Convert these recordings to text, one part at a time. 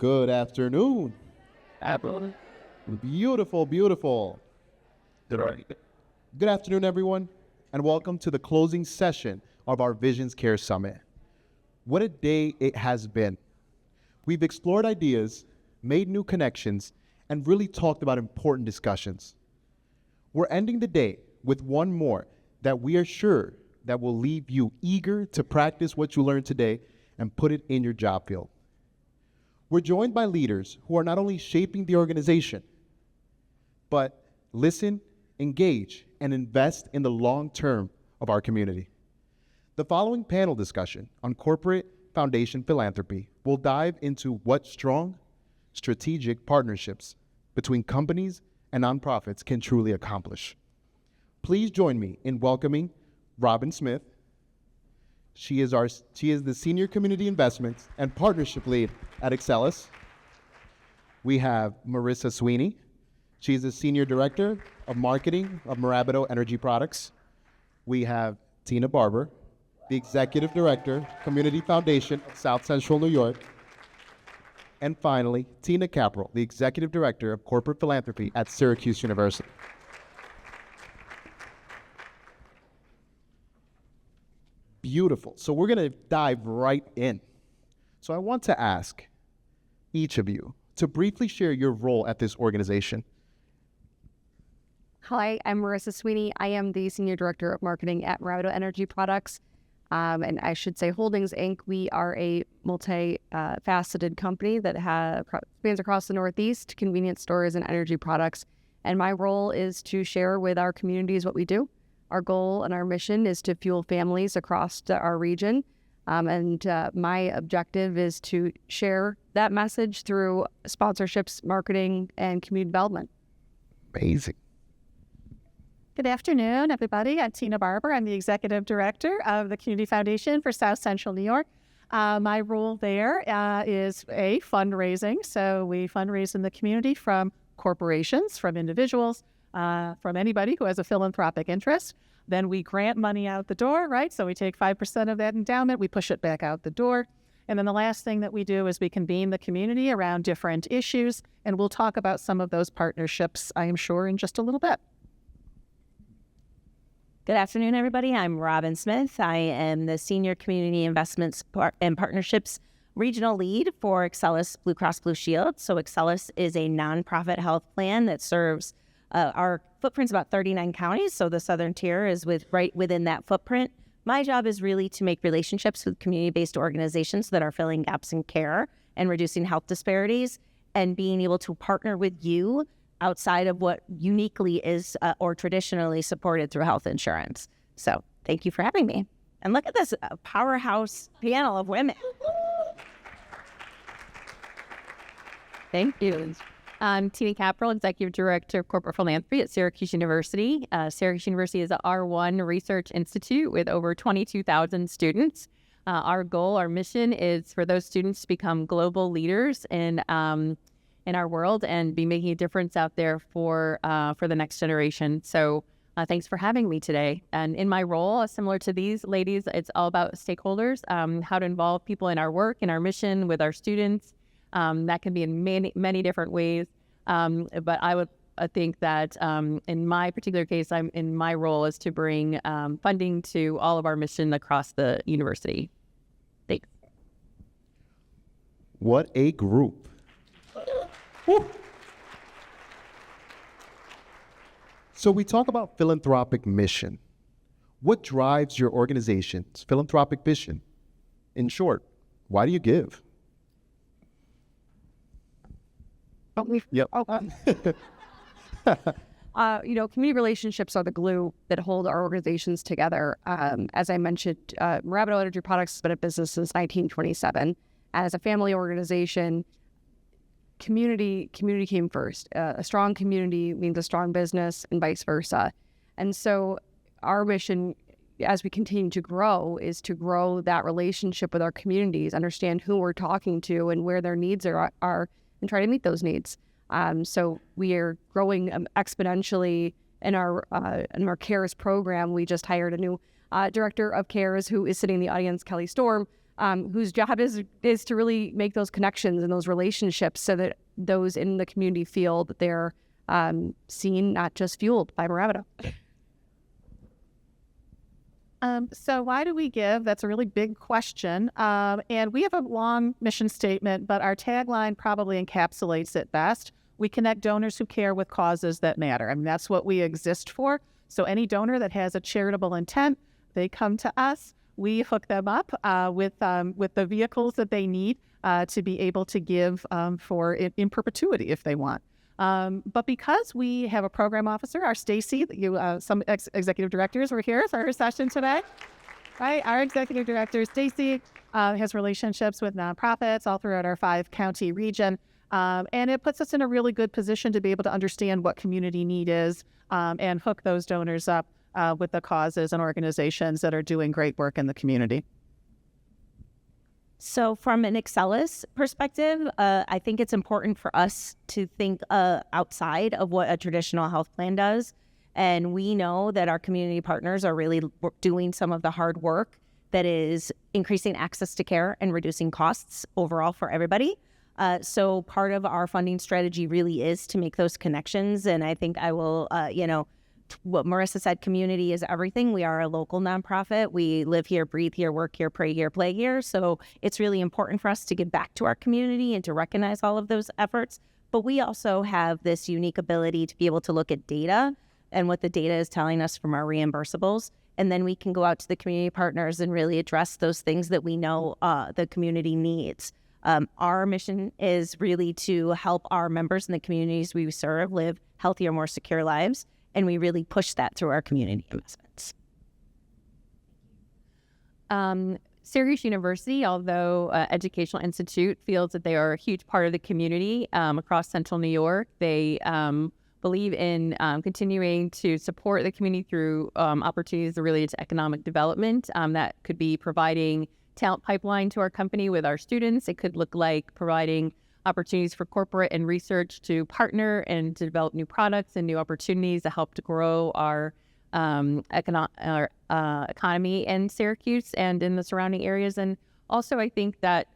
Good afternoon. Apple. Beautiful, beautiful. Good afternoon, everyone, and welcome to the closing session of our Visions Care Summit. What a day it has been. We've explored ideas, made new connections, and really talked about important discussions. We're ending the day with one more that we are sure that will leave you eager to practice what you learned today and put it in your job field. We're joined by leaders who are not only shaping the organization, but listen, engage, and invest in the long term of our community. The following panel discussion on corporate foundation philanthropy will dive into what strong, strategic partnerships between companies and nonprofits can truly accomplish. Please join me in welcoming Robin Smith. She is the Senior Community Investments and Partnership Lead at Excelis. We have Marissa Sweeney. She's the Senior Director of Marketing of Mirabito Energy Products. We have Tina Barber, the Executive Director, Community Foundation of South Central New York. And finally, Tina Caprell, the Executive Director of Corporate Philanthropy at Syracuse University. Beautiful. So we're going to dive right in. So I want to ask each of you to briefly share your role at this organization. Hi, I'm Marissa Sweeney. I am the Senior Director of Marketing at Mirabito Energy Products. And I should say Holdings, Inc. We are a multi-faceted company that spans across the Northeast, convenience stores and energy products. And my role is to share with our communities what we do. Our goal and our mission is to fuel families across our region. And my objective is to share that message through sponsorships, marketing, and community development. Amazing. Good afternoon, everybody. I'm Tina Barber. I'm the Executive Director of the Community Foundation for South Central New York. My role there is fundraising. So we fundraise in the community from corporations, from individuals, from anybody who has a philanthropic interest. Then we grant money out the door, right? So we take 5% of that endowment, we push it back out the door. And then the last thing that we do is we convene the community around different issues, and we'll talk about some of those partnerships, I am sure, in just a little bit. Good afternoon, everybody. I'm Robin Smith. I am the Senior Community Investments and Partnerships Regional Lead for Excelis Blue Cross Blue Shield. So Excelis is a nonprofit health plan that serves our footprint's about 39 counties, so the southern tier is right within that footprint. My job is really to make relationships with community-based organizations that are filling gaps in care and reducing health disparities, and being able to partner with you outside of what uniquely is or traditionally supported through health insurance. So thank you for having me. And look at this powerhouse panel of women. Thank you. I'm Tina Caprell, Executive Director of Corporate Philanthropy at Syracuse University. Syracuse University is a R1 research institute with over 22,000 students. Our goal, our mission is for those students to become global leaders in our world and be making a difference out there for the next generation. So thanks for having me today. And in my role, similar to these ladies, it's all about stakeholders, how to involve people in our work, in our mission, with our students. That can be in many different ways. But I think that in my particular case, in my role is to bring funding to all of our mission across the university. Thanks. What a group. Woo. So we talk about philanthropic mission. What drives your organization's philanthropic vision? In short, why do you give? Yep. Community relationships are the glue that hold our organizations together. As I mentioned, Mirabito Energy Products has been in business since 1927. As a family organization, community came first. A strong community means a strong business, and vice versa. And so our mission, as we continue to grow, is to grow that relationship with our communities, understand who we're talking to and where their needs are and try to meet those needs. So we are growing exponentially in our CARES program. We just hired a new director of CARES who is sitting in the audience, Kelly Storm, whose job is to really make those connections and those relationships so that those in the community feel that they're seen, not just fueled by Moravido. So why do we give? That's a really big question. And we have a long mission statement, but our tagline probably encapsulates it best. We connect donors who care with causes that matter. I mean, that's what we exist for. So any donor that has a charitable intent, they come to us. We hook them up with the vehicles that they need to be able to give for in perpetuity if they want. But because we have a program officer, our Stacy, some executive directors were here for her session today. Right, our executive director, Stacy, has relationships with nonprofits all throughout our 5-county region. And it puts us in a really good position to be able to understand what community need is and hook those donors up with the causes and organizations that are doing great work in the community. So from an Excellus perspective, I think it's important for us to think outside of what a traditional health plan does. And we know that our community partners are really doing some of the hard work that is increasing access to care and reducing costs overall for everybody. So part of our funding strategy really is to make those connections. And I think I will, what Marissa said, community is everything. We are a local nonprofit. We live here, breathe here, work here, pray here, play here. So it's really important for us to give back to our community and to recognize all of those efforts. But we also have this unique ability to be able to look at data and what the data is telling us from our reimbursables. And then we can go out to the community partners and really address those things that we know the community needs. Our mission is really to help our members in the communities we serve live healthier, more secure lives. And we really push that through our community investments. Syracuse University, although Educational Institute, feels that they are a huge part of the community across Central New York. They believe in continuing to support the community through opportunities related to economic development. That could be providing talent pipeline to our company with our students. It could look like providing opportunities for corporate and research to partner and to develop new products and new opportunities to help to grow our economy in Syracuse and in the surrounding areas. And also, I think that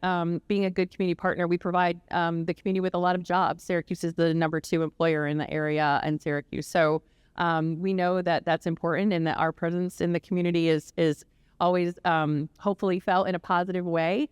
being a good community partner, we provide the community with a lot of jobs. Syracuse is the #2 employer in the area in Syracuse. So we know that that's important and that our presence in the community is always hopefully felt in a positive way.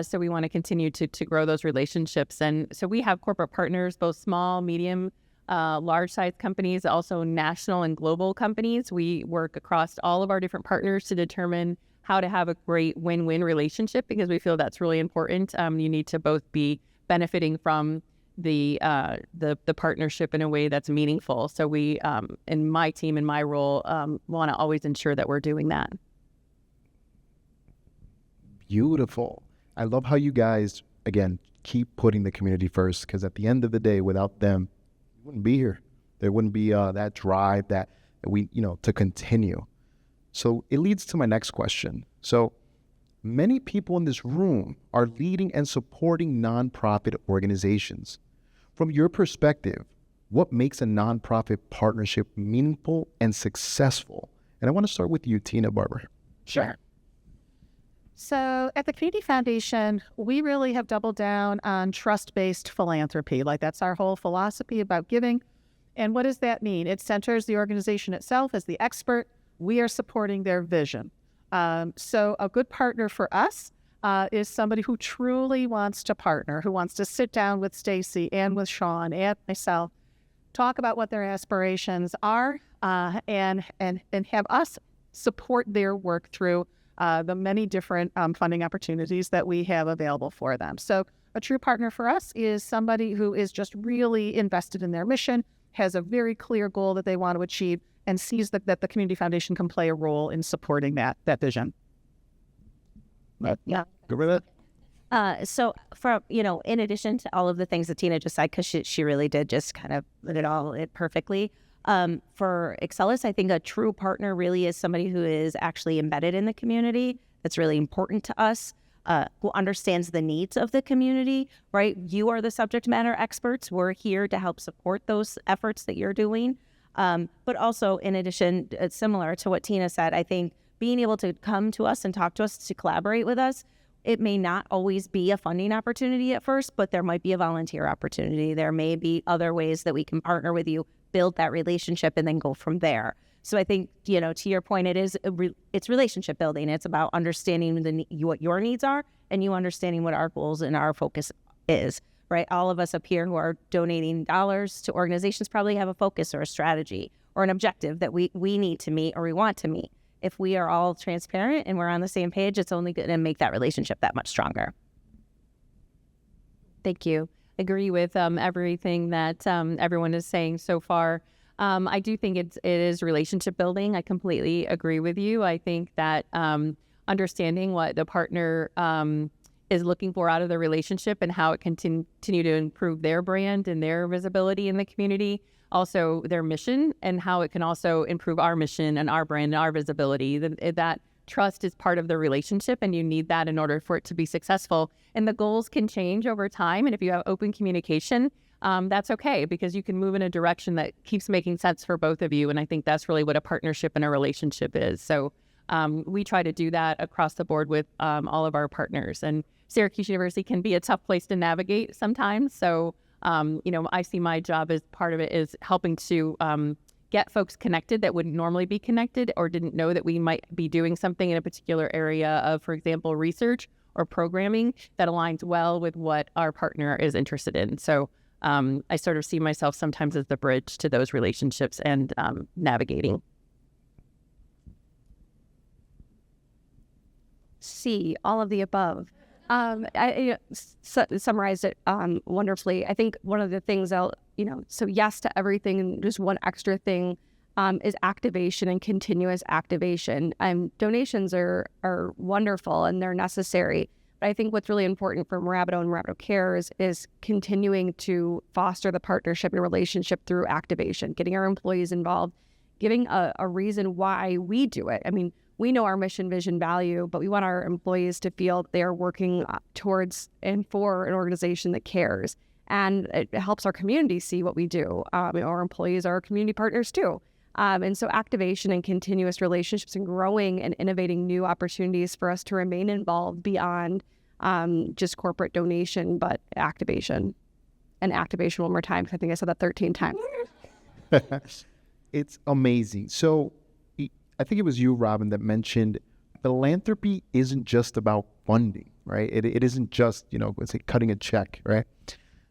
So we want to continue to grow those relationships. And so we have corporate partners, both small, medium, large-sized companies, also national and global companies. We work across all of our different partners to determine how to have a great win-win relationship because we feel that's really important. You need to both be benefiting from the partnership in a way that's meaningful. So we, in my team, in my role, want to always ensure that we're doing that. Beautiful. I love how you guys, again, keep putting the community first because at the end of the day, without them, we wouldn't be here. There wouldn't be that drive that we, to continue. So it leads to my next question. So many people in this room are leading and supporting nonprofit organizations. From your perspective, what makes a nonprofit partnership meaningful and successful? And I want to start with you, Tina Barber. Sure. So at the Community Foundation, we really have doubled down on trust-based philanthropy. Like that's our whole philosophy about giving. And what does that mean? It centers the organization itself as the expert. We are supporting their vision. So a good partner for us is somebody who truly wants to partner, who wants to sit down with Stacy and with Sean and myself, talk about what their aspirations are, and have us support their work through the many different funding opportunities that we have available for them. So a true partner for us is somebody who is just really invested in their mission, has a very clear goal that they want to achieve, and sees that the Community Foundation can play a role in supporting that vision. Yeah. Go with it. So for, in addition to all of the things that Tina just said, because she really did just kind of put it all perfectly. For Excellus, I think a true partner really is somebody who is actually embedded in the community. That's really important to us, who understands the needs of the community, right? You are the subject matter experts. We're here to help support those efforts that you're doing. But also, in addition, similar to what Tina said, I think being able to come to us and talk to us, to collaborate with us, it may not always be a funding opportunity at first, but there might be a volunteer opportunity. There may be other ways that we can partner with you, build that relationship, and then go from there. So I think, to your point, it's relationship building. It's about understanding what your needs are, and you understanding what our goals and our focus is, right? All of us up here who are donating dollars to organizations probably have a focus or a strategy or an objective that we need to meet or we want to meet. If we are all transparent and we're on the same page, it's only going to make that relationship that much stronger. Thank you. Agree with everything that everyone is saying so far. I do think it is relationship building. I completely agree with you. I think that understanding what the partner is looking for out of the relationship and how it can continue to improve their brand and their visibility in the community, also their mission, and how it can also improve our mission and our brand and our visibility. That trust is part of the relationship, and you need that in order for it to be successful. And the goals can change over time. And if you have open communication, that's okay, because you can move in a direction that keeps making sense for both of you. And I think that's really what a partnership and a relationship is. So we try to do that across the board with all of our partners. And Syracuse University can be a tough place to navigate sometimes. So, I see my job as part of it is helping to get folks connected that wouldn't normally be connected or didn't know that we might be doing something in a particular area of, for example, research or programming that aligns well with what our partner is interested in. So I sort of see myself sometimes as the bridge to those relationships and navigating. C, all of the above. I summarized it wonderfully. I think one of the things so yes to everything, and just one extra thing is activation and continuous activation. Donations are wonderful and they're necessary. But I think what's really important for Mirabito and Mirabito Cares is continuing to foster the partnership and relationship through activation, getting our employees involved, giving a reason why we do it. I mean, we know our mission, vision, value, but we want our employees to feel they are working towards and for an organization that cares. And it helps our community see what we do. Our employees are our community partners too. And so activation and continuous relationships and growing and innovating new opportunities for us to remain involved beyond just corporate donation, but activation. And activation one more time, because I think I said that 13 times. It's amazing. So I think it was you, Robin, that mentioned philanthropy isn't just about funding, right? It isn't just, let's say cutting a check, right?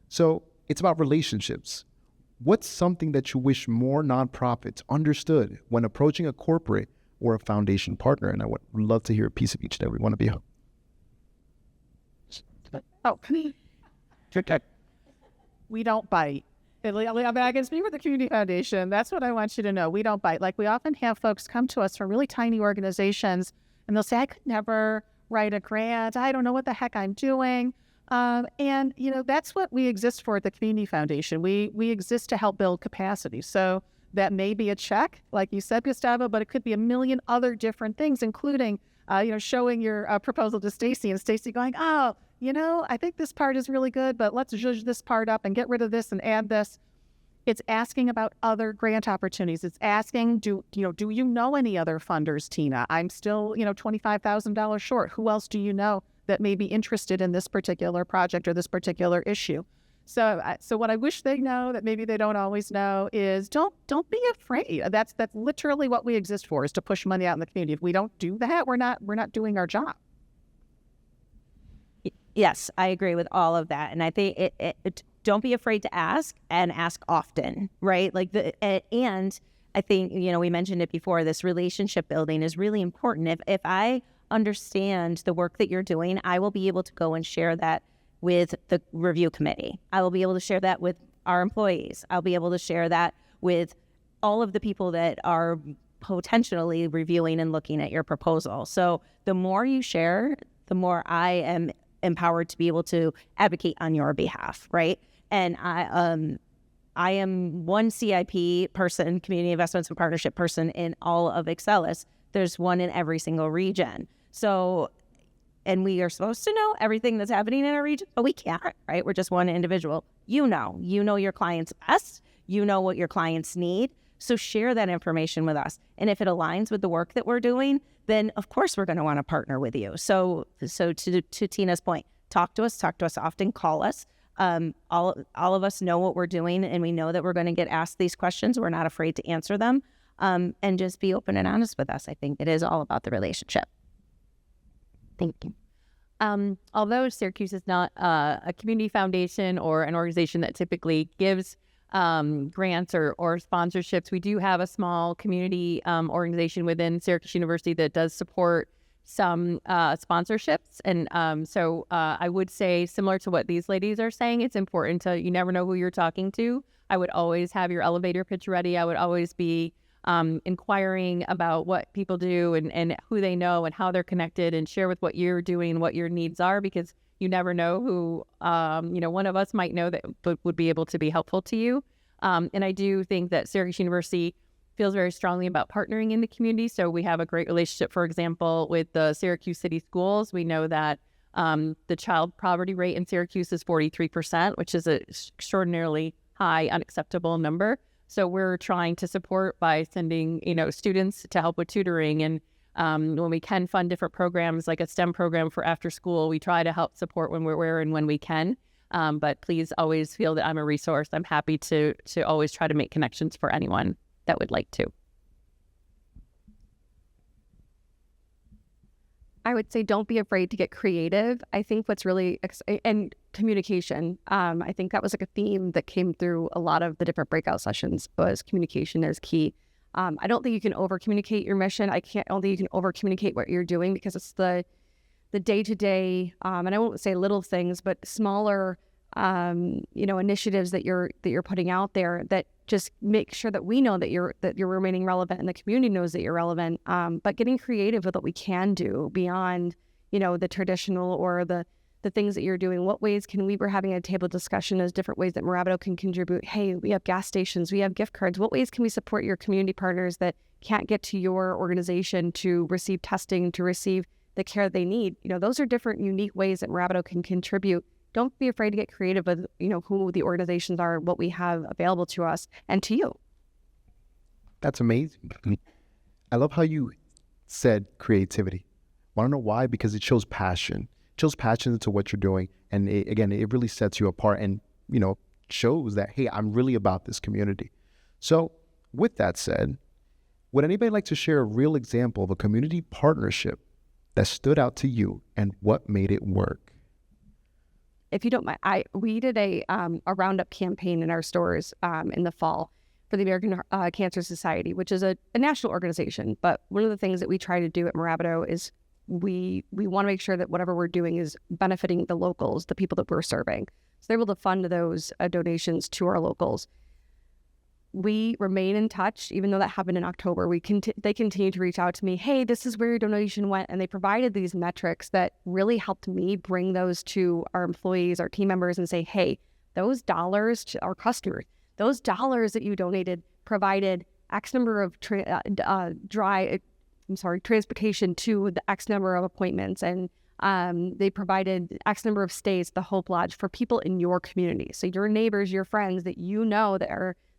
So it's about relationships. What's something that you wish more nonprofits understood when approaching a corporate or a foundation partner? And I would love to hear a piece of each and every one of you. Oh, we don't bite. I can speak with the Community Foundation. That's what I want you to know. We don't bite. Like, we often have folks come to us from really tiny organizations, and they'll say, I could never write a grant. I don't know what the heck I'm doing. And that's what we exist for at the Community Foundation. We exist to help build capacity. So that may be a check, like you said, Gustavo, but it could be a million other different things, including, showing your proposal to Stacy, and Stacy going, oh, I think this part is really good, but let's zhuzh this part up and get rid of this and add this. It's asking about other grant opportunities. It's asking, do you know any other funders, Tina? I'm still, $25,000 short. Who else do you know that may be interested in this particular project or this particular issue? So what I wish they know that maybe they don't always know is don't be afraid. That's literally what we exist for, is to push money out in the community. If we don't do that, we're not doing our job. Yes, I agree with all of that. And I think don't be afraid to ask, and ask often, right? And I think, we mentioned it before, this relationship building is really important. If I understand the work that you're doing, I will be able to go and share that with the review committee. I will be able to share that with our employees. I'll be able to share that with all of the people that are potentially reviewing and looking at your proposal. So the more you share, the more I am empowered to be able to advocate on your behalf, right? And I am one CIP person, community investments and partnership person, in all of Excellus. There's one in every single region. So, and we are supposed to know everything that's happening in our region, but we can't, right? We're just one individual. You know your clients best. You know what your clients need. So share that information with us. And if it aligns with the work that we're doing, then of course we're going to want to partner with you. So to Tina's point, talk to us often, call us. All of us know what we're doing, and we know that we're going to get asked these questions. We're not afraid to answer them, and just be open and honest with us. I think it is all about the relationship. Thank you. Although Syracuse is not a community foundation or an organization that typically gives grants or sponsorships, we do have a small community organization within Syracuse University that does support some sponsorships. And so I would say, similar to what these ladies are saying, it's important you never know who you're talking to. I would always have your elevator pitch ready. I would always be inquiring about what people do and who they know and how they're connected, and share with what you're doing, what your needs are, because you never know who, one of us might know that would be able to be helpful to you. And I do think that Syracuse University feels very strongly about partnering in the community. So we have a great relationship, for example, with the Syracuse City Schools. We know that the child poverty rate in Syracuse is 43%, which is an extraordinarily high, unacceptable number. So we're trying to support by sending, students to help with tutoring. And when we can fund different programs, like a STEM program for after school, we try to help support when we're where and when we can. But please always feel that I'm a resource. I'm happy to always try to make connections for anyone that would like to. I would say don't be afraid to get creative. I think what's really, and communication. I think that was like a theme that came through a lot of the different breakout sessions, was communication is key. I don't think you can over communicate your mission. I don't think you can over communicate what you're doing, because it's the day-to-day, and I won't say little things, but smaller, initiatives that you're putting out there that just make sure that we know that you're remaining relevant, and the community knows that you're relevant. But getting creative with what we can do beyond, the traditional or the things that you're doing. What ways can we're having a table discussion as different ways that Mirabito can contribute? Hey, we have gas stations, we have gift cards. What ways can we support your community partners that can't get to your organization to receive testing, to receive the care they need? Those are different, unique ways that Mirabito can contribute. Don't be afraid to get creative with, who the organizations are, what we have available to us and to you. That's amazing. I love how you said creativity. Want to know why? Because it shows passion. It shows passion into what you're doing. And it really sets you apart and, shows that, hey, I'm really about this community. So with that said, would anybody like to share a real example of a community partnership that stood out to you and what made it work? If you don't mind, we did a roundup campaign in our stores in the fall for the American Cancer Society, which is a national organization. But one of the things that we try to do at Mirabito is we want to make sure that whatever we're doing is benefiting the locals, the people that we're serving. So they're able to fund those donations to our locals. We remain in touch, even though that happened in October. They continue to reach out to me. Hey, this is where your donation went. And they provided these metrics that really helped me bring those to our employees, our team members, and say, hey, those dollars to our customers, those dollars that you donated provided X number of transportation to the X number of appointments. And they provided X number of stays at the Hope Lodge for people in your community. So your neighbors, your friends that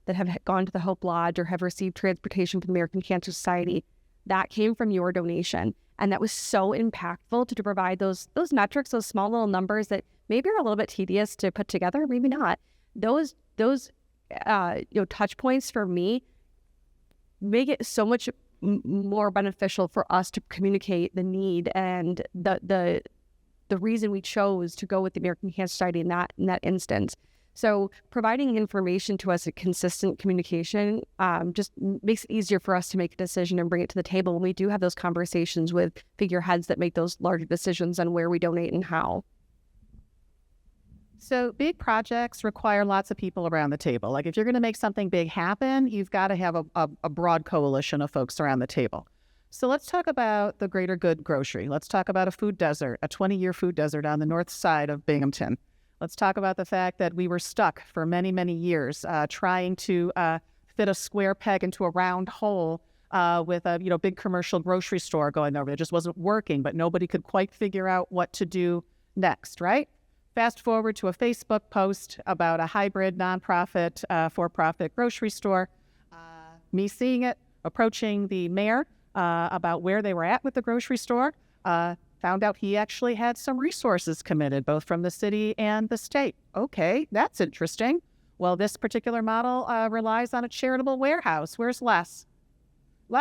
that have gone to the Hope Lodge or have received transportation from the American Cancer Society, that came from your donation. And that was so impactful to provide those metrics, those small little numbers that maybe are a little bit tedious to put together, maybe not. Those touch points for me make it so much more beneficial for us to communicate the need and the reason we chose to go with the American Cancer Society in that instance. So providing information to us, a consistent communication, just makes it easier for us to make a decision and bring it to the table when we do have those conversations with figureheads that make those larger decisions on where we donate and how. So big projects require lots of people around the table. Like if you're going to make something big happen, you've got to have a broad coalition of folks around the table. So let's talk about the Greater Good Grocery. Let's talk about a food desert, a 20-year food desert on the north side of Binghamton. Let's talk about the fact that we were stuck for many, many years trying to fit a square peg into a round hole with a big commercial grocery store going over. It just wasn't working, but nobody could quite figure out what to do next, right? Fast forward to a Facebook post about a hybrid nonprofit for-profit grocery store. me seeing it, approaching the mayor about where they were at with the grocery store, found out he actually had some resources committed, both from the city and the state. Okay, that's interesting. Well, this particular model relies on a charitable warehouse. Where's less?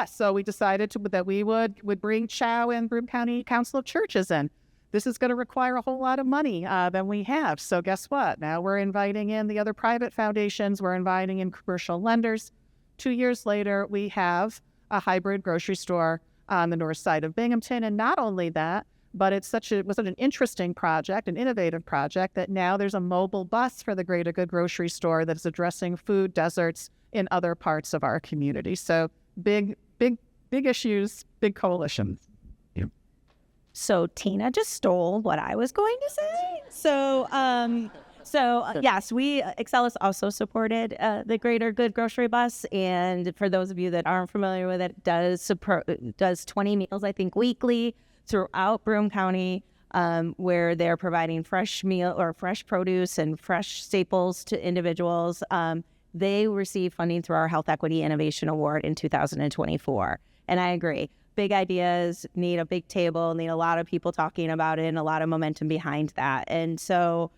So we decided that we would bring CHOW and Broome County Council of Churches in. This is going to require a whole lot of money than we have. So guess what? Now we're inviting in the other private foundations. We're inviting in commercial lenders. 2 years later, we have a hybrid grocery store on the north side of Binghamton. And not only that, but it was such an interesting project, an innovative project, that now there's a mobile bus for the Greater Good grocery store that is addressing food deserts in other parts of our community. So big issues, big coalitions. So Tina just stole what I was going to say. So yes, Excellus also supported the Greater Good grocery bus, and for those of you that aren't familiar with it, does 20 meals, I think, weekly throughout Broome County, where they're providing fresh meal or fresh produce and fresh staples to individuals. They receive funding through our Health Equity Innovation Award in 2024, and I agree. Big ideas need a big table, need a lot of people talking about it, and a lot of momentum behind that. And so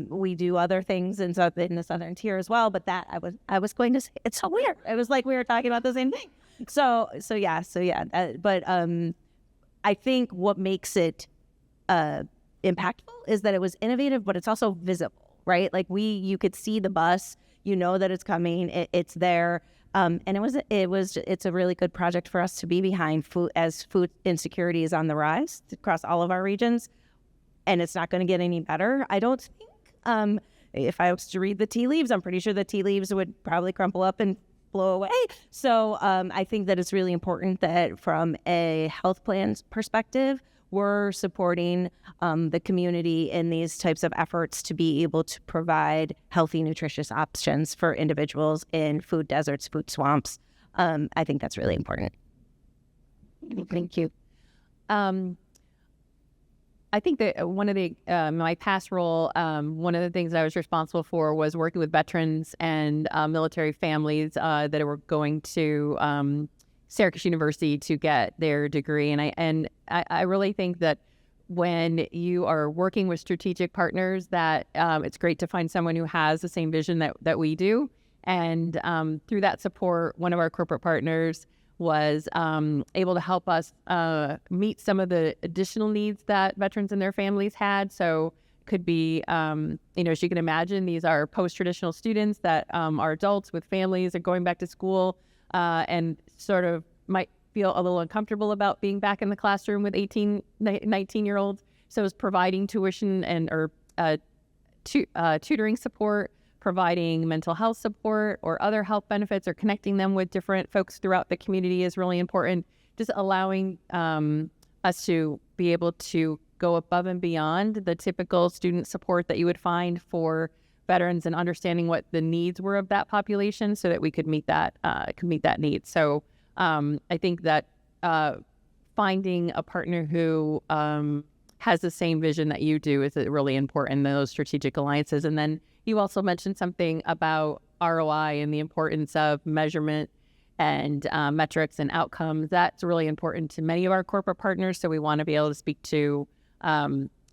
we do other things in the Southern Tier as well. But that I was going to say, it's so weird. It was like we were talking about the same thing. So yeah. But I think what makes it impactful is that it was innovative, but it's also visible, right? Like you could see the bus, you know that it's coming, it's there. And it's a really good project for us to be behind as food insecurity is on the rise across all of our regions, and it's not going to get any better, I don't think. If I was to read the tea leaves, I'm pretty sure the tea leaves would probably crumple up and blow away. So I think that it's really important that from a health plan's perspective, we're supporting the community in these types of efforts to be able to provide healthy, nutritious options for individuals in food deserts, food swamps. I think that's really important. Thank you. I think that one of the my past role, one of the things that I was responsible for was working with veterans and military families that were going to Syracuse University to get their degree, and I really think that when you are working with strategic partners, that it's great to find someone who has the same vision that we do. And through that support, one of our corporate partners was able to help us meet some of the additional needs that veterans and their families had. So could be, as you can imagine, these are post-traditional students that are adults with families, are going back to school, and sort of might feel a little uncomfortable about being back in the classroom with 18, 19-year-olds. So it's providing tuition or tutoring support, providing mental health support or other health benefits, or connecting them with different folks throughout the community is really important. Just allowing us to be able to go above and beyond the typical student support that you would find for veterans, and understanding what the needs were of that population so that we could meet that need. So I think that finding a partner who has the same vision that you do is really important in those strategic alliances. And then you also mentioned something about ROI and the importance of measurement and metrics and outcomes. That's really important to many of our corporate partners. So we want to be able to speak to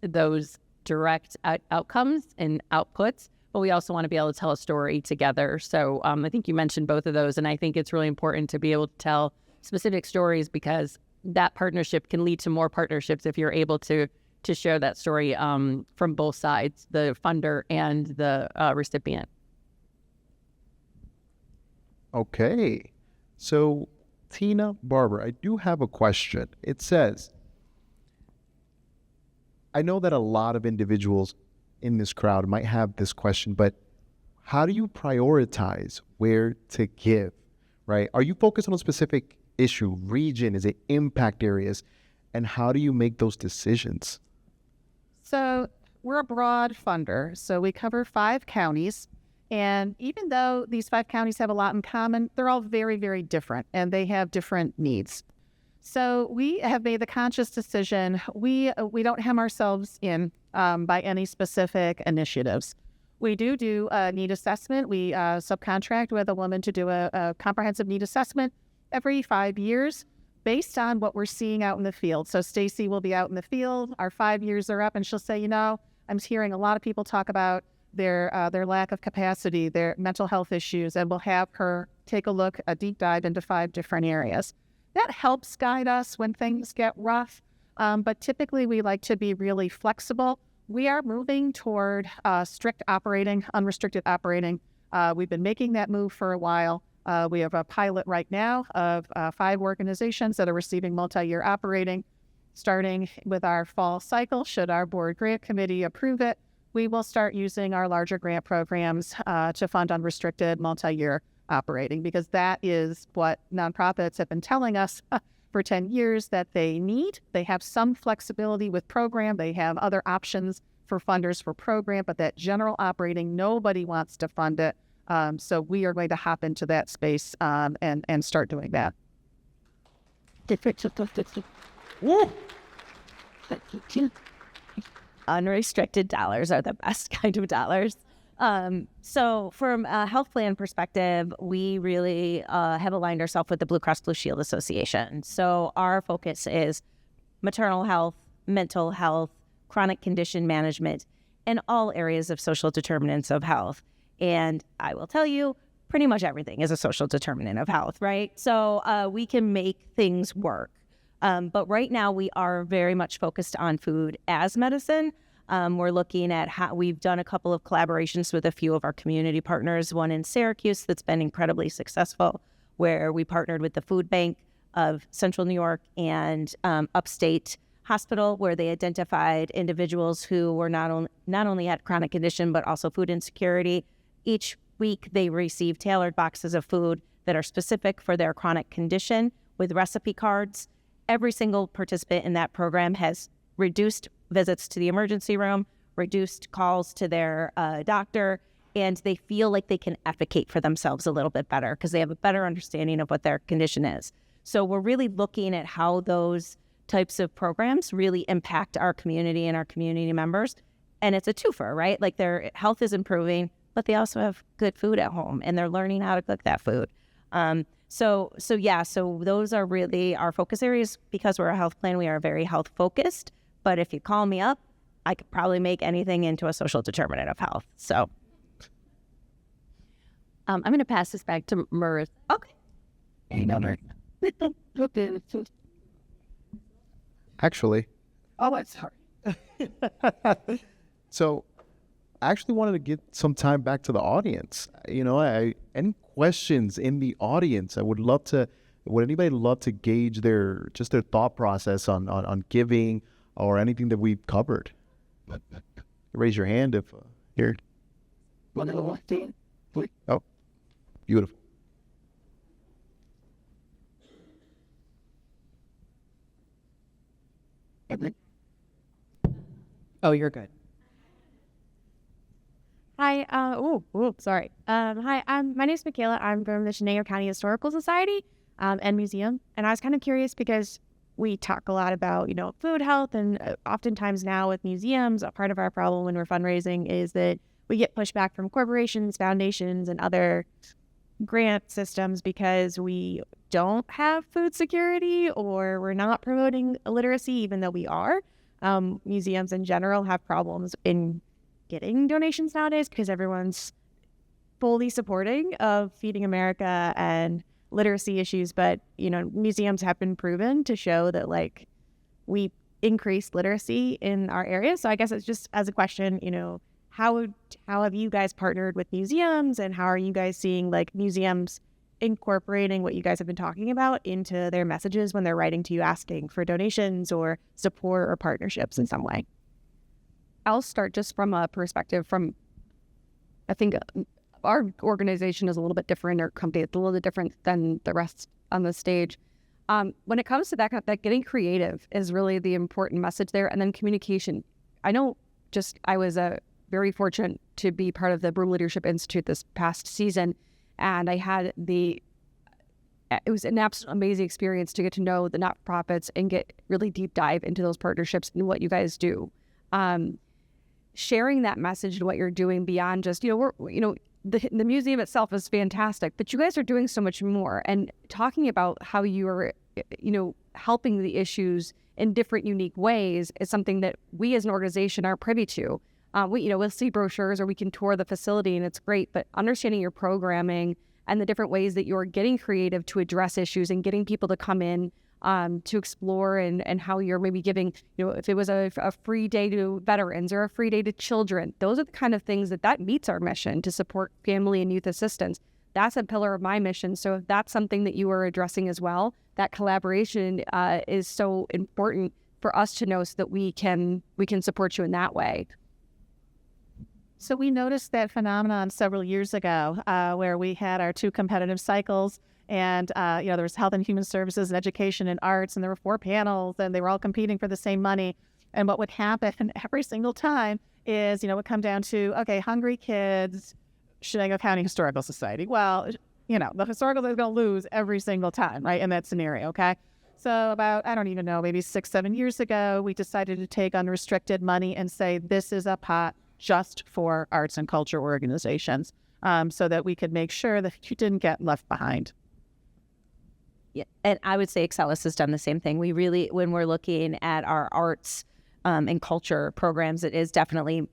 those direct outcomes and outputs, but we also want to be able to tell a story together. So I think you mentioned both of those, and I think it's really important to be able to tell specific stories, because that partnership can lead to more partnerships if you're able to share that story from both sides, the funder and the recipient. Okay. So, Tina Barber, I do have a question. It says, I know that a lot of individuals in this crowd might have this question, but how do you prioritize where to give, right? Are you focused on a specific issue, region? Is it impact areas? And how do you make those decisions? So we're a broad funder, so we cover 5 counties. And even though these 5 counties have a lot in common, they're all very, very different, and they have different needs. So we have made the conscious decision, we don't hem ourselves in by any specific initiatives. We do a need assessment. We subcontract with a woman to do a comprehensive need assessment every 5 years based on what we're seeing out in the field. So Stacy will be out in the field. Our 5 years are up, and she'll say, I'm hearing a lot of people talk about their lack of capacity, their mental health issues, and we'll have her take a deep dive into 5 different areas. That helps guide us when things get rough, but typically we like to be really flexible. We are moving toward strict operating, unrestricted operating. We've been making that move for a while. We have a pilot right now of 5 organizations that are receiving multi-year operating. Starting with our fall cycle, should our board grant committee approve it, we will start using our larger grant programs to fund unrestricted multi-year operating, because that is what nonprofits have been telling us for 10 years that they need. They have some flexibility with program. They have other options for funders for program, but that general operating, nobody wants to fund it. So we are going to hop into that space and start doing that. Unrestricted dollars are the best kind of dollars. So from a health plan perspective, we really have aligned ourselves with the Blue Cross Blue Shield Association. So our focus is maternal health, mental health, chronic condition management, and all areas of social determinants of health. And I will tell you, pretty much everything is a social determinant of health, right? So we can make things work. But right now we are very much focused on food as medicine. We're looking at how we've done a couple of collaborations with a few of our community partners, one in Syracuse that's been incredibly successful, where we partnered with the food bank of Central New York and Upstate Hospital, where they identified individuals who were not only had chronic condition, but also food insecurity. Each week they receive tailored boxes of food that are specific for their chronic condition with recipe cards. Every single participant in that program has reduced visits to the emergency room, reduced calls to their doctor, and they feel like they can advocate for themselves a little bit better because they have a better understanding of what their condition is. So we're really looking at how those types of programs really impact our community and our community members. And it's a twofer, right? Like their health is improving, but they also have good food at home and they're learning how to cook that food. So those are really our focus areas. Because we're a health plan, we are very health focused. But if you call me up, I could probably make anything into a social determinant of health. So I'm going to pass this back to Mirth. okay. Actually, I'm sorry. so I actually wanted to get some time back to the audience. Any questions in the audience? Would anybody love to gauge their thought process on giving or anything that we've covered? Raise your hand if here. Oh, beautiful. Oh, you're good. Hi, sorry. Hi, my name is Michaela. I'm from the Chenango County Historical Society and Museum. And I was kind of curious because we talk a lot about, food health. And oftentimes now with museums, a part of our problem when we're fundraising is that we get pushback from corporations, foundations, and other grant systems because we don't have food security or we're not promoting literacy, even though we are. Museums in general have problems in getting donations nowadays because everyone's fully supporting of Feeding America and literacy issues. But, museums have been proven to show that we increase literacy in our area. So I guess it's just as a question, how have you guys partnered with museums and how are you guys seeing museums incorporating what you guys have been talking about into their messages when they're writing to you asking for donations or support or partnerships in some way? I'll start just from a perspective I think our organization is a little bit different, our company is a little bit different than the rest on the stage. When it comes to that getting creative is really the important message there. And then communication. I was very fortunate to be part of the Broome Leadership Institute this past season. And I had it was an absolute amazing experience to get to know the not-for-profits and get really deep dive into those partnerships and what you guys do. sharing that message and what you're doing beyond just, the museum itself is fantastic, but you guys are doing so much more, and talking about how you are, helping the issues in different unique ways is something that we as an organization are privy to. We'll see brochures or we can tour the facility and it's great, but understanding your programming and the different ways that you're getting creative to address issues and getting people to come in to explore, and how you're maybe giving, if it was a free day to veterans or a free day to children, those are the kind of things that meets our mission to support family and youth assistance. That's a pillar of my mission. So if that's something that you are addressing as well, that collaboration is so important for us to know so that we can support you in that way. So we noticed that phenomenon several years ago where we had our 2 competitive cycles, and there was health and human services and education and arts, and there were 4 panels and they were all competing for the same money. And what would happen every single time is, it would come down to, okay, hungry kids, Shenango County Historical Society. Well, the historical is going to lose every single time, right, in that scenario, okay? So about, I don't even know, maybe 6-7 years ago, we decided to take unrestricted money and say, this is a pot just for arts and culture organizations, so that we could make sure that you didn't get left behind. Yeah, and I would say Excellus has done the same thing. We really, when we're looking at our arts and culture programs, it is definitely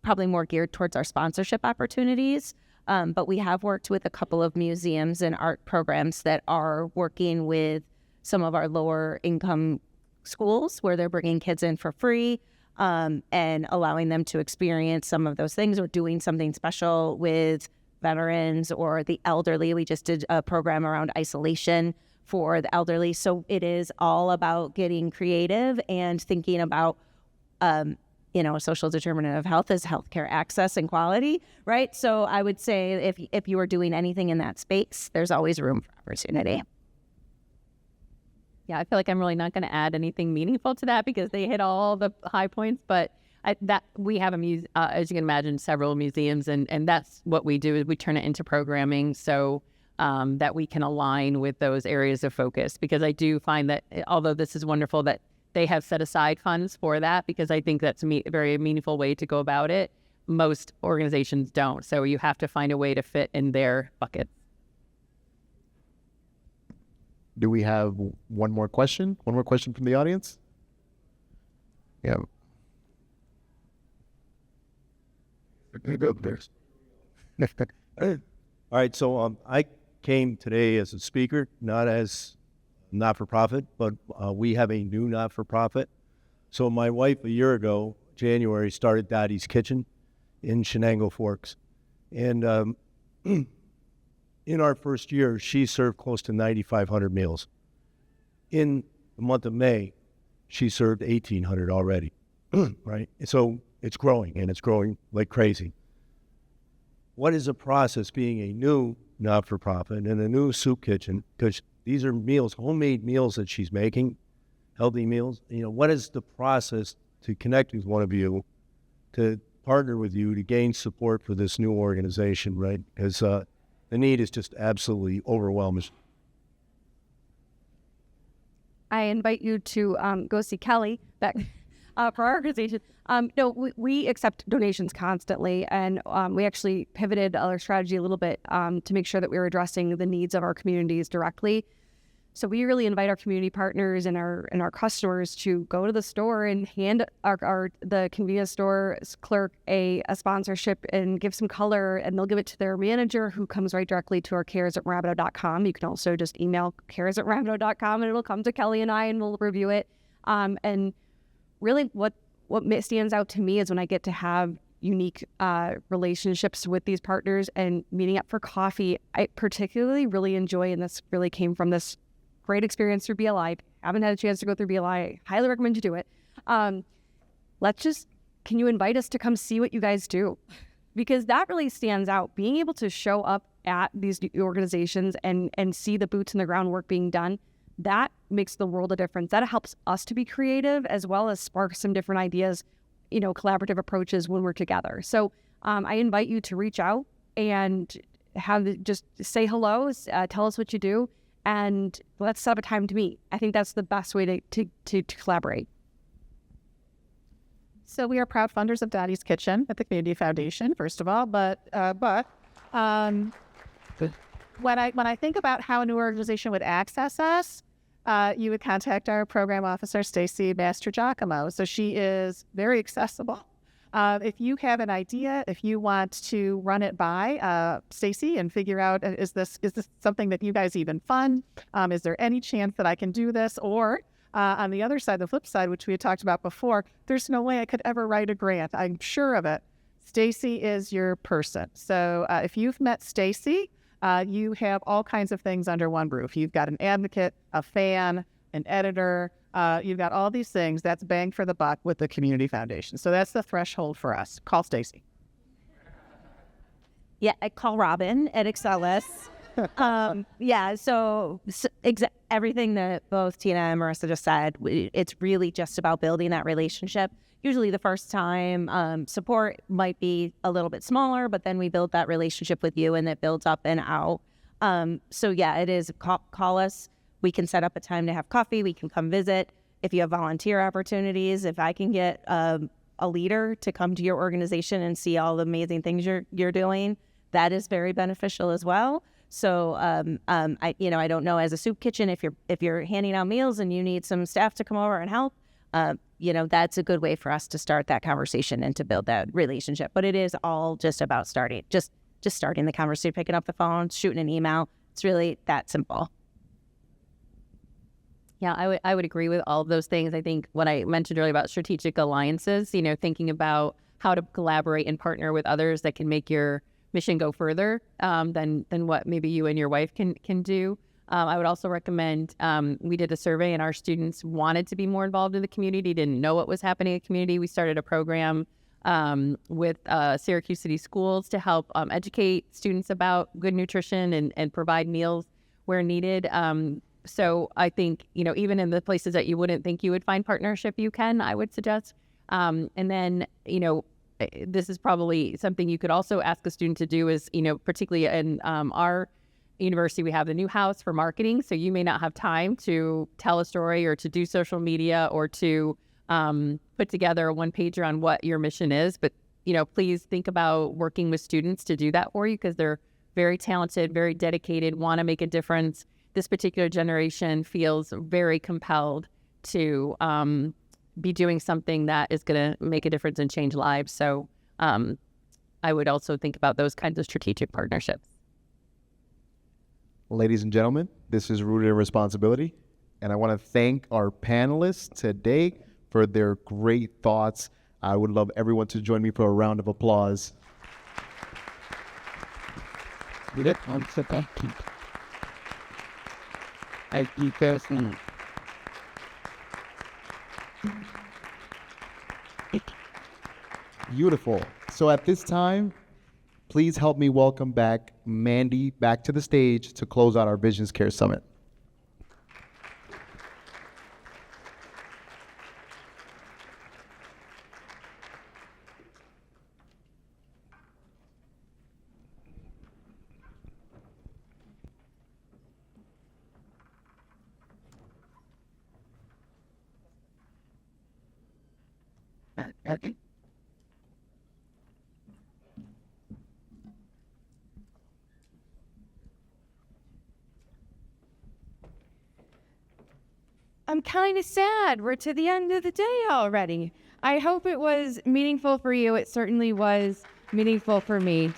probably more geared towards our sponsorship opportunities. But we have worked with a couple of museums and art programs that are working with some of our lower income schools where they're bringing kids in for free and allowing them to experience some of those things, or doing something special with veterans or the elderly. We just did a program around isolation for the elderly. So it is all about getting creative and thinking about, social determinant of health is healthcare access and quality, right? So I would say if you are doing anything in that space, there's always room for opportunity. Yeah, I feel like I'm really not going to add anything meaningful to that because they hit all the high points. But we have as you can imagine, several museums, and that's what we do is we turn it into programming so that we can align with those areas of focus. Because I do find that although this is wonderful that they have set aside funds for that, because I think that's a very meaningful way to go about it. Most organizations don't, so you have to find a way to fit in their bucket. Do we have one more question? One more question from the audience? Yeah. All right, so I came today as a speaker, not as not-for-profit, but we have a new not-for-profit. So my wife, a year ago, January, started Daddy's Kitchen in Shenango Forks. And in our first year, she served close to 9,500 meals. In the month of May, she served 1,800 already, right? So it's growing, and it's growing like crazy. What is the process being a new not-for-profit and a new soup kitchen? Because these are meals, homemade meals that she's making, healthy meals. What is the process to connect with one of you, to partner with you, to gain support for this new organization, right? Because the need is just absolutely overwhelming. I invite you to go see Kelly back for our organization. We accept donations constantly, and we actually pivoted our strategy a little bit to make sure that we were addressing the needs of our communities directly. So we really invite our community partners and our customers to go to the store and hand the convenience store clerk a sponsorship and give some color, and they'll give it to their manager, who comes right directly to our cares@rabideau.com. You can also just email cares@rabideau.com and it'll come to Kelly and I, and we'll review it. And really what stands out to me is when I get to have unique relationships with these partners and meeting up for coffee. I particularly really enjoy, and this really came from this great experience through BLI. Haven't had a chance to go through BLI. I highly recommend you do it. Can you invite us to come see what you guys do? Because that really stands out. Being able to show up at these organizations and see the boots in the ground work being done, that makes the world a difference. That helps us to be creative, as well as spark some different ideas, collaborative approaches when we're together. So I invite you to reach out and just say hello, tell us what you do, and let's set up a time to meet. I think that's the best way to collaborate. So we are proud funders of Dottie's Kitchen at the Community Foundation, first of all. But when I think about how a new organization would access us, you would contact our program officer, Stacy Master-Giacomo. So she is very accessible. If you have an idea, if you want to run it by Stacy and figure out, is this something that you guys even fund? Is there any chance that I can do this? Or on the other side, the flip side, which we had talked about before, there's no way I could ever write a grant. I'm sure of it. Stacy is your person. So if you've met Stacy, you have all kinds of things under one roof. You've got an advocate, a fan, an editor. You've got all these things. That's bang for the buck with the Community Foundation. So that's the threshold for us. Call Stacy. Yeah, I call Robin at Excelis. Everything that both Tina and Marissa just said, it's really just about building that relationship. Usually the first time support might be a little bit smaller, but then we build that relationship with you and it builds up and out. It is call us. We can set up a time to have coffee. We can come visit. If you have volunteer opportunities, if I can get a leader to come to your organization and see all the amazing things you're doing, that is very beneficial as well. So I don't know, as a soup kitchen, if you're handing out meals and you need some staff to come over and help, that's a good way for us to start that conversation and to build that relationship. But it is all just about starting the conversation, picking up the phone, shooting an email. It's really that simple. Yeah, I would agree with all of those things. I think what I mentioned earlier about strategic alliances, thinking about how to collaborate and partner with others that can make your mission go further than what maybe you and your wife can do. I would also recommend, we did a survey and our students wanted to be more involved in the community, didn't know what was happening in the community. We started a program with Syracuse City Schools to help educate students about good nutrition and provide meals where needed. So I think, even in the places that you wouldn't think you would find partnership, you can, I would suggest. And then, this is probably something you could also ask a student to do is, particularly in our university, we have the new house for marketing. So you may not have time to tell a story or to do social media or to put together a one-pager on what your mission is. But, please think about working with students to do that for you because they're very talented, very dedicated, want to make a difference. This particular generation feels very compelled to be doing something that is going to make a difference and change lives. So I would also think about those kinds of strategic partnerships. Ladies and gentlemen, this is Rooted in Responsibility, and I want to thank our panelists today for their great thoughts. I would love everyone to join me for a round of applause. Beautiful. So at this time, please help me welcome back Mandy back to the stage to close out our Visions Care Summit. I'm kind of sad. We're to the end of the day already. I hope it was meaningful for you. It certainly was meaningful for me.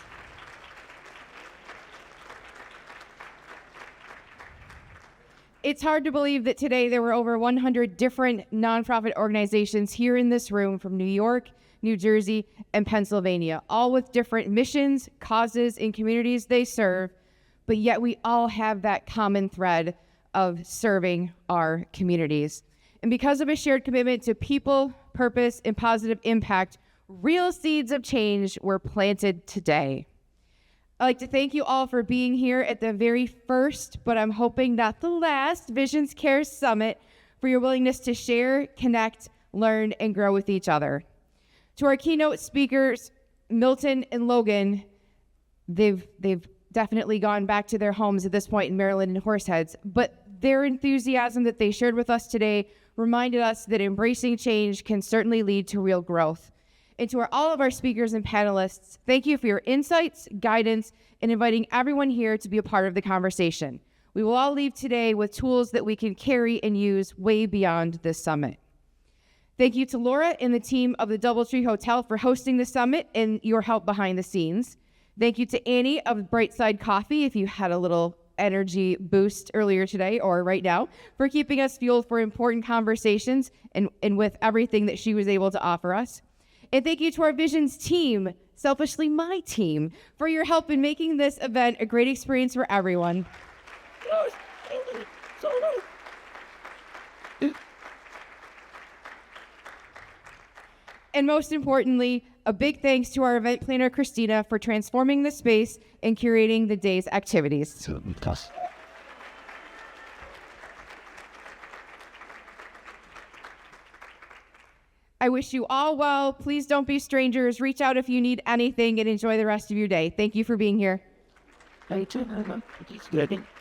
It's hard to believe that today there were over 100 different nonprofit organizations here in this room from New York, New Jersey, and Pennsylvania, all with different missions, causes, and communities they serve, but yet we all have that common thread of serving our communities. And because of a shared commitment to people, purpose, and positive impact, real seeds of change were planted today. I'd like to thank you all for being here at the very first, but I'm hoping not the last, Visions Care Summit, for your willingness to share, connect, learn, and grow with each other. To our keynote speakers, Milton and Logan, they've definitely gone back to their homes at this point in Maryland and Horseheads, but their enthusiasm that they shared with us today reminded us that embracing change can certainly lead to real growth. And to all of our speakers and panelists, thank you for your insights, guidance, and inviting everyone here to be a part of the conversation. We will all leave today with tools that we can carry and use way beyond this summit. Thank you to Laura and the team of the DoubleTree Hotel for hosting the summit and your help behind the scenes. Thank you to Annie of Brightside Coffee, if you had a little energy boost earlier today or right now, for keeping us fueled for important conversations and with everything that she was able to offer us. And thank you to our Visions team, selfishly my team, for your help in making this event a great experience for everyone. And most importantly, a big thanks to our event planner, Christina, for transforming the space and curating the day's activities. I wish you all well. Please don't be strangers. Reach out if you need anything and enjoy the rest of your day. Thank you for being here.